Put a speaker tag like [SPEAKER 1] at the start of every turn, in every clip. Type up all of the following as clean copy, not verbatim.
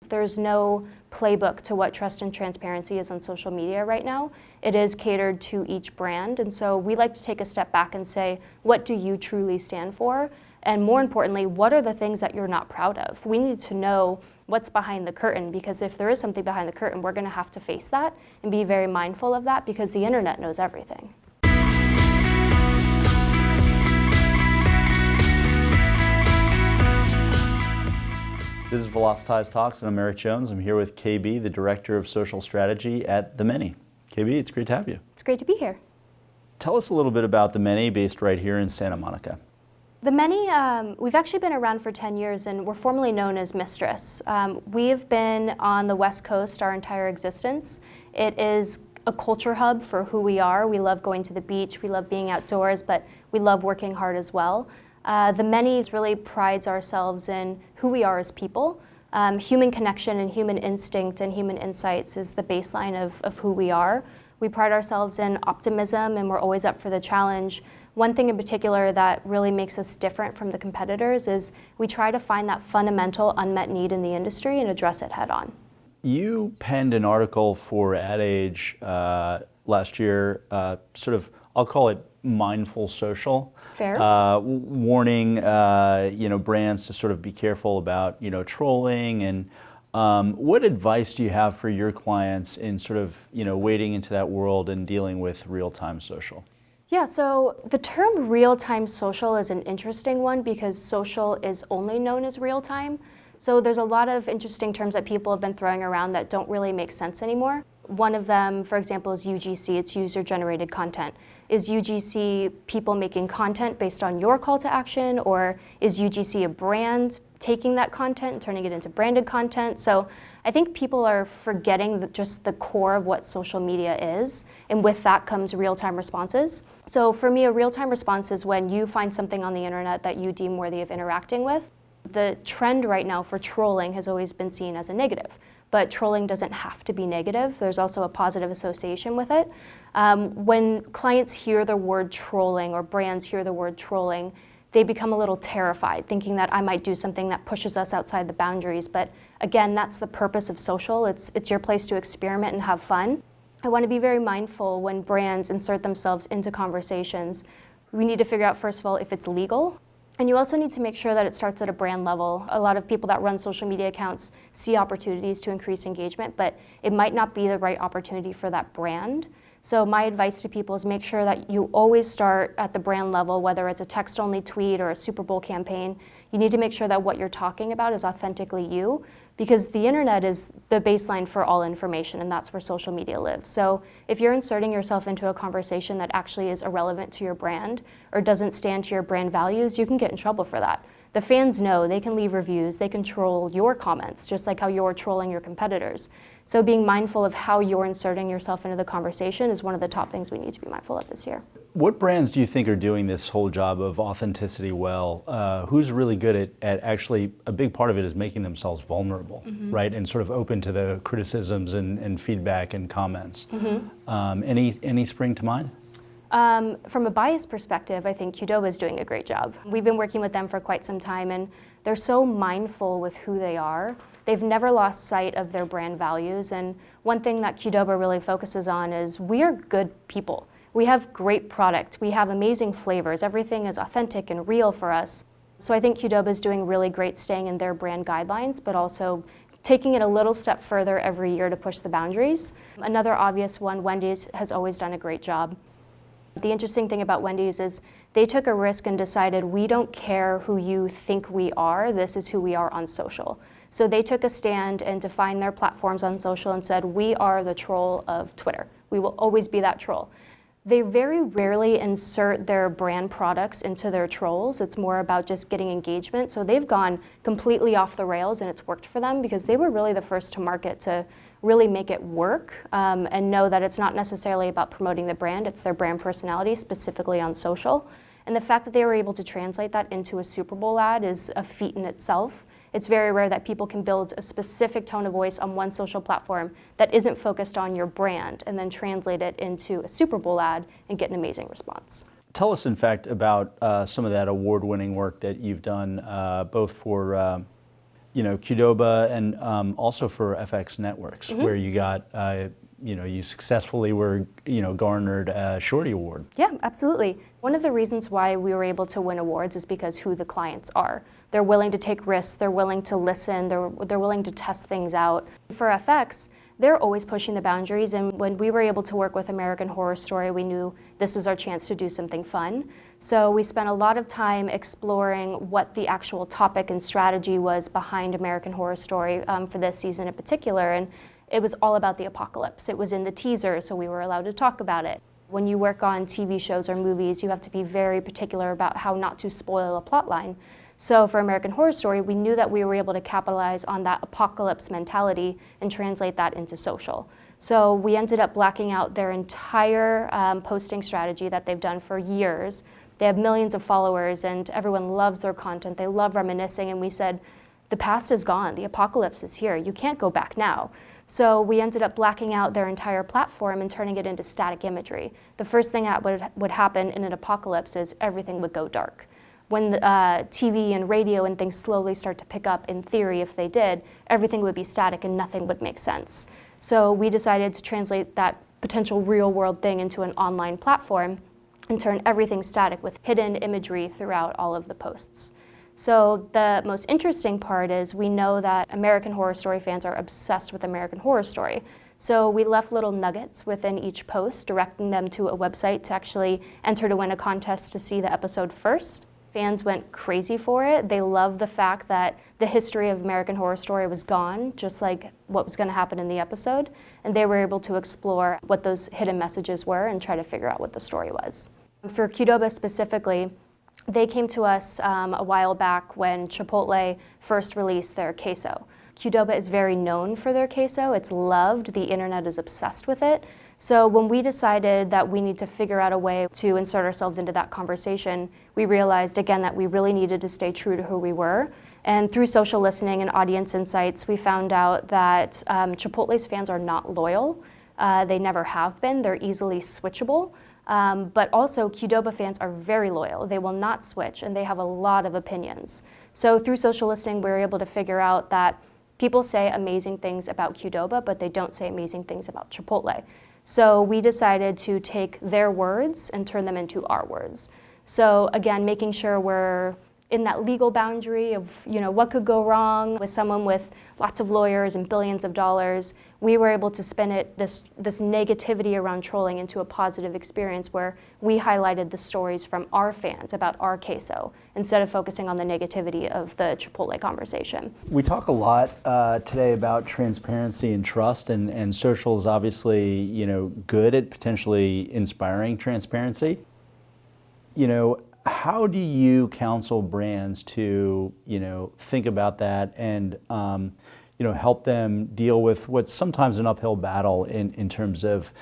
[SPEAKER 1] There's no playbook to what trust and transparency is on social media right now. It is catered to each brand, and so we like to take a step back and say, what do you truly stand for? And more importantly, what are the things that you're not proud of? We need to know what's behind the curtain, because if there is something behind the curtain, we're going to have to face that and be very mindful of that, because the internet knows everything.
[SPEAKER 2] This is Velocitize Talks, and I'm Eric Jones. I'm here with KB, the Director of Social Strategy at The Many. KB, it's great to have you.
[SPEAKER 1] It's great to be here.
[SPEAKER 2] Tell us a little bit about The Many, based right here in Santa Monica.
[SPEAKER 1] The Many, we've actually been around for 10 years, and we're formerly known as Mistress. We've been on the West Coast our entire existence. It is a culture hub for who we are. We love going to the beach, we love being outdoors, but we love working hard as well. The Many really prides ourselves in who we are as people. Human connection and human instinct and human insights is the baseline of who we are. We pride ourselves in optimism, and we're always up for the challenge. One thing in particular that really makes us different from the competitors is we try to find that fundamental unmet need in the industry and address it head on. You
[SPEAKER 2] penned an article for Ad Age last year, I'll call it mindful social.
[SPEAKER 1] Fair.
[SPEAKER 2] Warning, brands to sort of be careful about, trolling. And what advice do you have for your clients in sort of, wading into that world and dealing with real-time social?
[SPEAKER 1] Yeah, so the term real-time social is an interesting one because social is only known as real-time. So there's a lot of interesting terms that people have been throwing around that don't really make sense anymore. One of them, for example, is UGC. It's user-generated content. Is UGC people making content based on your call to action, or is UGC a brand taking that content and turning it into branded content? So I think people are forgetting just the core of what social media is, and with that comes real-time responses. So for me, a real-time response is when you find something on the internet that you deem worthy of interacting with. The trend right now for trolling has always been seen as a negative, but trolling doesn't have to be negative. There's also a positive association with it. When clients hear the word trolling or brands hear the word trolling, they become a little terrified, thinking that I might do something that pushes us outside the boundaries. But again, that's the purpose of social. It's your place to experiment and have fun. I want to be very mindful when brands insert themselves into conversations. We need to figure out, first of all, if it's legal. And you also need to make sure that it starts at a brand level. A lot of people that run social media accounts see opportunities to increase engagement, but it might not be the right opportunity for that brand. So my advice to people is make sure that you always start at the brand level, whether it's a text-only tweet or a Super Bowl campaign. You need to make sure that what you're talking about is authentically you, because the internet is the baseline for all information, and that's where social media lives. So if you're inserting yourself into a conversation that actually is irrelevant to your brand or doesn't stand to your brand values, you can get in trouble for that. The fans know they can leave reviews, they can troll your comments, just like how you're trolling your competitors. So being mindful of how you're inserting yourself into the conversation is one of the top things we need to be mindful of this year.
[SPEAKER 2] What brands do you think are doing this whole job of authenticity well? Who's really good at actually, a big part of it is making themselves vulnerable, right? And sort of open to the criticisms and feedback and comments. Any spring to mind?
[SPEAKER 1] From a bias perspective, I think Qdoba is doing a great job. We've been working with them for quite some time, and they're so mindful with who they are. They've never lost sight of their brand values, and one thing that Qdoba really focuses on is we are good people. We have great product, we have amazing flavors, everything is authentic and real for us. So I think Qdoba is doing really great staying in their brand guidelines, but also taking it a little step further every year to push the boundaries. Another obvious one, Wendy's has always done a great job. The interesting thing about Wendy's is they took a risk and decided we don't care who you think we are, this is who we are on social. So they took a stand and defined their platforms on social and said, we are the troll of Twitter. We will always be that troll. They very rarely insert their brand products into their trolls. It's more about just getting engagement. So they've gone completely off the rails, and it's worked for them because they were really the first to market to really make it work and know that it's not necessarily about promoting the brand, it's their brand personality, specifically on social. And the fact that they were able to translate that into a Super Bowl ad is a feat in itself. It's very rare that people can build a specific tone of voice on one social platform that isn't focused on your brand and then translate it into a Super Bowl ad and get an amazing response.
[SPEAKER 2] Tell us, in fact, about some of that award-winning work that you've done, both for Qdoba and also for FX Networks, where you got, you successfully were, garnered a Shorty Award.
[SPEAKER 1] Yeah, absolutely. One of the reasons why we were able to win awards is because who the clients are. They're willing to take risks, they're willing to listen, they're willing to test things out. For FX, they're always pushing the boundaries, and when we were able to work with American Horror Story, we knew this was our chance to do something fun. So we spent a lot of time exploring what the actual topic and strategy was behind American Horror Story for this season in particular, and it was all about the apocalypse. It was in the teaser, so we were allowed to talk about it. When you work on TV shows or movies, you have to be very particular about how not to spoil a plot line. So for American Horror Story, we knew that we were able to capitalize on that apocalypse mentality and translate that into social. So we ended up blacking out their entire posting strategy that they've done for years. They have millions of followers and everyone loves their content. They love reminiscing, and we said, the past is gone, the apocalypse is here, you can't go back now. So we ended up blacking out their entire platform and turning it into static imagery. The first thing that would happen in an apocalypse is everything would go dark. When the, TV and radio and things slowly start to pick up, in theory, if they did, everything would be static and nothing would make sense. So we decided to translate that potential real world thing into an online platform and turn everything static with hidden imagery throughout all of the posts. So the most interesting part is we know that American Horror Story fans are obsessed with American Horror Story. So we left little nuggets within each post, directing them to a website to actually enter to win a contest to see the episode first. Fans went crazy for it. They loved the fact that the history of American Horror Story was gone, just like what was going to happen in the episode. And they were able to explore what those hidden messages were and try to figure out what the story was. For Qdoba specifically, they came to us a while back when Chipotle first released their queso. Qdoba is very known for their queso. It's loved. The internet is obsessed with it. So when we decided that we need to figure out a way to insert ourselves into that conversation, we realized again that we really needed to stay true to who we were. And through social listening and audience insights, we found out that Chipotle's fans are not loyal. They never have been. They're easily switchable. But also Qdoba fans are very loyal. They will not switch, and they have a lot of opinions. So through social listening, we were able to figure out that people say amazing things about Qdoba, but they don't say amazing things about Chipotle. So we decided to take their words and turn them into our words. So again, making sure we're in that legal boundary of, what could go wrong with someone with lots of lawyers and billions of dollars. We were able to spin it, this negativity around trolling, into a positive experience where we highlighted the stories from our fans about our queso instead of focusing on the negativity of the Chipotle conversation.
[SPEAKER 2] We talk a lot today about transparency and trust, and social is obviously, good at potentially inspiring transparency. How do you counsel brands to, think about that and, help them deal with what's sometimes an uphill battle in terms of,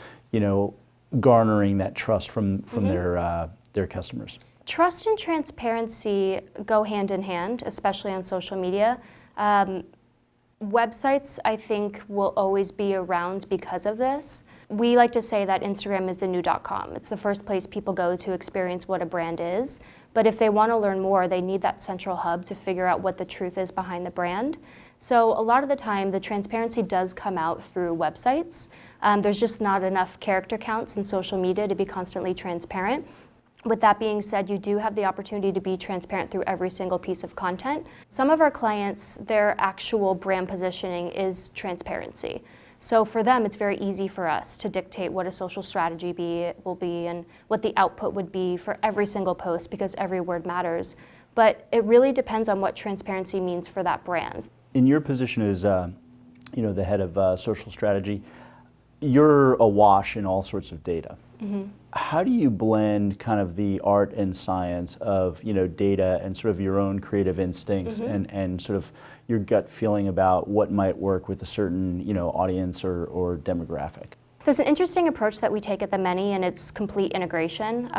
[SPEAKER 2] garnering that trust from their customers?
[SPEAKER 1] Trust and transparency go hand in hand, especially on social media. Websites, I think, will always be around because of this. We like to say that Instagram is the new .com. It's the first place people go to experience what a brand is. But if they want to learn more, they need that central hub to figure out what the truth is behind the brand. So a lot of the time, the transparency does come out through websites. There's just not enough character counts in social media to be constantly transparent. With that being said, you do have the opportunity to be transparent through every single piece of content. Some of our clients, their actual brand positioning is transparency. So for them, it's very easy for us to dictate what a social strategy will be and what the output would be for every single post, because every word matters. But it really depends on what transparency means for that brand.
[SPEAKER 2] In your position as the head of social strategy, you're awash in all sorts of data. Mm-hmm. How do you blend kind of the art and science of data and sort of your own creative instincts, mm-hmm. and sort of your gut feeling about what might work with a certain audience or demographic?
[SPEAKER 1] There's an interesting approach that we take at The Many, and it's complete integration.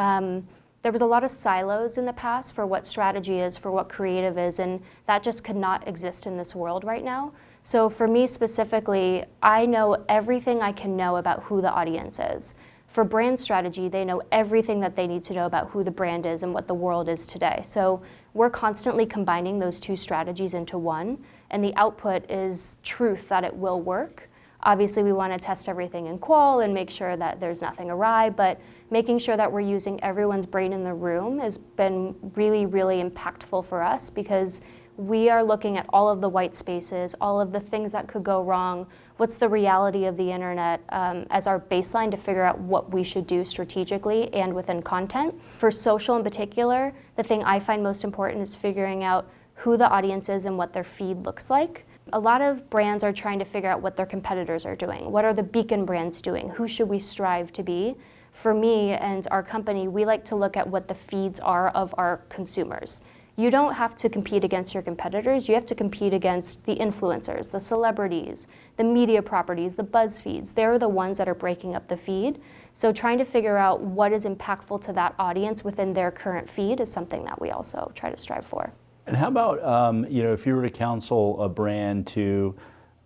[SPEAKER 1] There was a lot of silos in the past for what strategy is, for what creative is, and that just could not exist in this world right now. So for me specifically, I know everything I can know about who the audience is. For brand strategy, they know everything that they need to know about who the brand is and what the world is today. So we're constantly combining those two strategies into one, and the output is truth that it will work. Obviously, we want to test everything in qual and make sure that there's nothing awry, but making sure that we're using everyone's brain in the room has been really, really impactful for us, because we are looking at all of the white spaces, all of the things that could go wrong, what's the reality of the internet, as our baseline to figure out what we should do strategically and within content. For social in particular, the thing I find most important is figuring out who the audience is and what their feed looks like. A lot of brands are trying to figure out what their competitors are doing. What are the beacon brands doing? Who should we strive to be? For me and our company, we like to look at what the feeds are of our consumers. You don't have to compete against your competitors. You have to compete against the influencers, the celebrities, the media properties, the buzz feeds. They're the ones that are breaking up the feed. So trying to figure out what is impactful to that audience within their current feed is something that we also try to strive for.
[SPEAKER 2] And how about, if you were to counsel a brand to,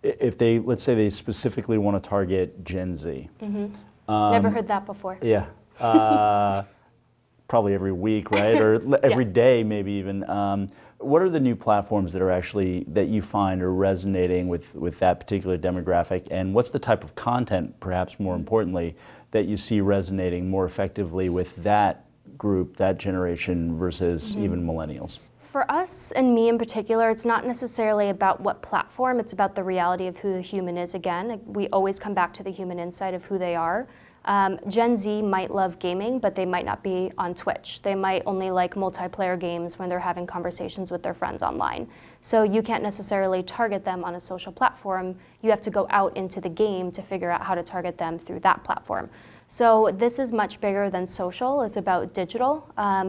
[SPEAKER 2] if they, let's say they specifically want to target Gen Z.
[SPEAKER 1] Never heard that before.
[SPEAKER 2] Yeah. Probably every week, right? Or every
[SPEAKER 1] Yes.
[SPEAKER 2] day, maybe even. What are the new platforms that are actually, that you find are resonating with that particular demographic? And what's the type of content, perhaps more importantly, that you see resonating more effectively with that group, that generation, versus even millennials?
[SPEAKER 1] For us, and me in particular, it's not necessarily about what platform, it's about the reality of who the human is again. We always come back to the human insight of who they are. Gen Z might love gaming, but they might not be on Twitch. They might only like multiplayer games when they're having conversations with their friends online. So you can't necessarily target them on a social platform. You have to go out into the game to figure out how to target them through that platform. So this is much bigger than social. It's about digital,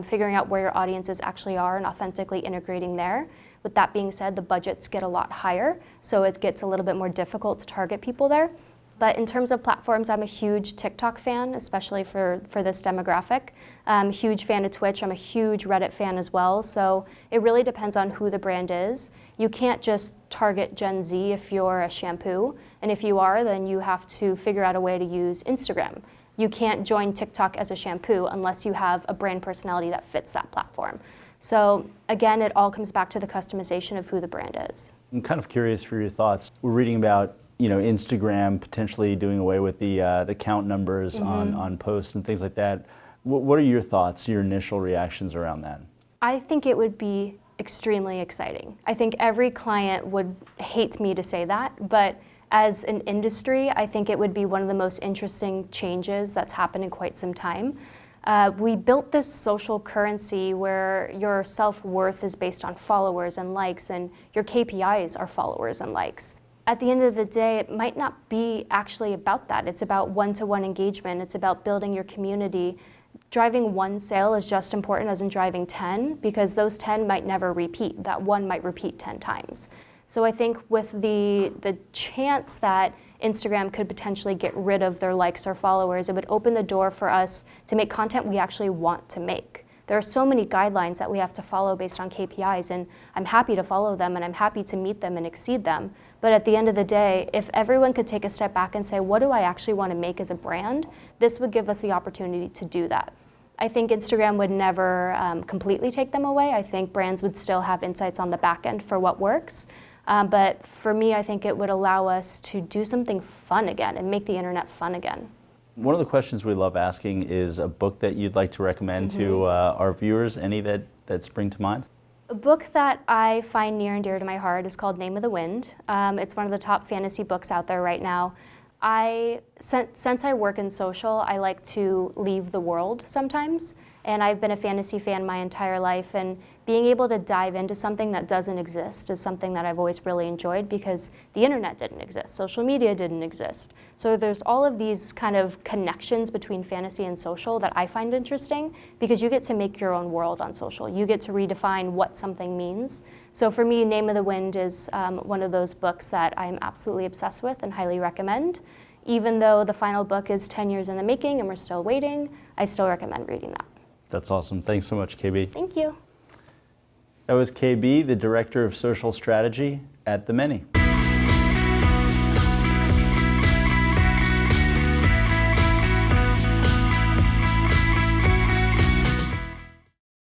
[SPEAKER 1] figuring out where your audiences actually are and authentically integrating there. With that being said, the budgets get a lot higher, so it gets a little bit more difficult to target people there. But in terms of platforms, I'm a huge TikTok fan, especially for this demographic. Huge fan of Twitch. I'm a huge Reddit fan as well. So it really depends on who the brand is. You can't just target Gen Z if you're a shampoo. And if you are, then you have to figure out a way to use Instagram. You can't join TikTok as a shampoo unless you have a brand personality that fits that platform. So again, it all comes back to the customization of who the brand is.
[SPEAKER 2] I'm kind of curious for your thoughts. We're reading about Instagram potentially doing away with the count numbers on posts and things like that. What are your thoughts, your initial reactions around that?
[SPEAKER 1] I think it would be extremely exciting. I think every client would hate me to say that, but as an industry, I think it would be one of the most interesting changes that's happened in quite some time. We built this social currency where your self-worth is based on followers and likes, and your KPIs are followers and likes. At the end of the day, it might not be actually about that. It's about one-to-one engagement. It's about building your community. Driving one sale is just important as in driving 10, because those 10 might never repeat. That one might repeat 10 times. So I think with the chance that Instagram could potentially get rid of their likes or followers, it would open the door for us to make content we actually want to make. There are so many guidelines that we have to follow based on KPIs, and I'm happy to follow them and I'm happy to meet them and exceed them. But at the end of the day, if everyone could take a step back and say, what do I actually want to make as a brand? This would give us the opportunity to do that. I think Instagram would never completely take them away. I think brands would still have insights on the back end for what works. But for me, I think it would allow us to do something fun again and make the internet fun again.
[SPEAKER 2] One of the questions we love asking is a book that you'd like to recommend to our viewers. Any that spring to mind?
[SPEAKER 1] A book that I find near and dear to my heart is called Name of the Wind. It's one of the top fantasy books out there right now. Since I work in social, I like to leave the world sometimes. And I've been a fantasy fan my entire life, and being able to dive into something that doesn't exist is something that I've always really enjoyed, because the internet didn't exist, social media didn't exist. So there's all of these kind of connections between fantasy and social that I find interesting, because you get to make your own world on social. You get to redefine what something means. So for me, Name of the Wind is one of those books that I'm absolutely obsessed with and highly recommend. Even though the final book is 10 years in the making and we're still waiting, I still recommend reading that.
[SPEAKER 2] That's awesome. Thanks so much, KB.
[SPEAKER 1] Thank you.
[SPEAKER 2] That was KB, the Director of Social Strategy at The Many.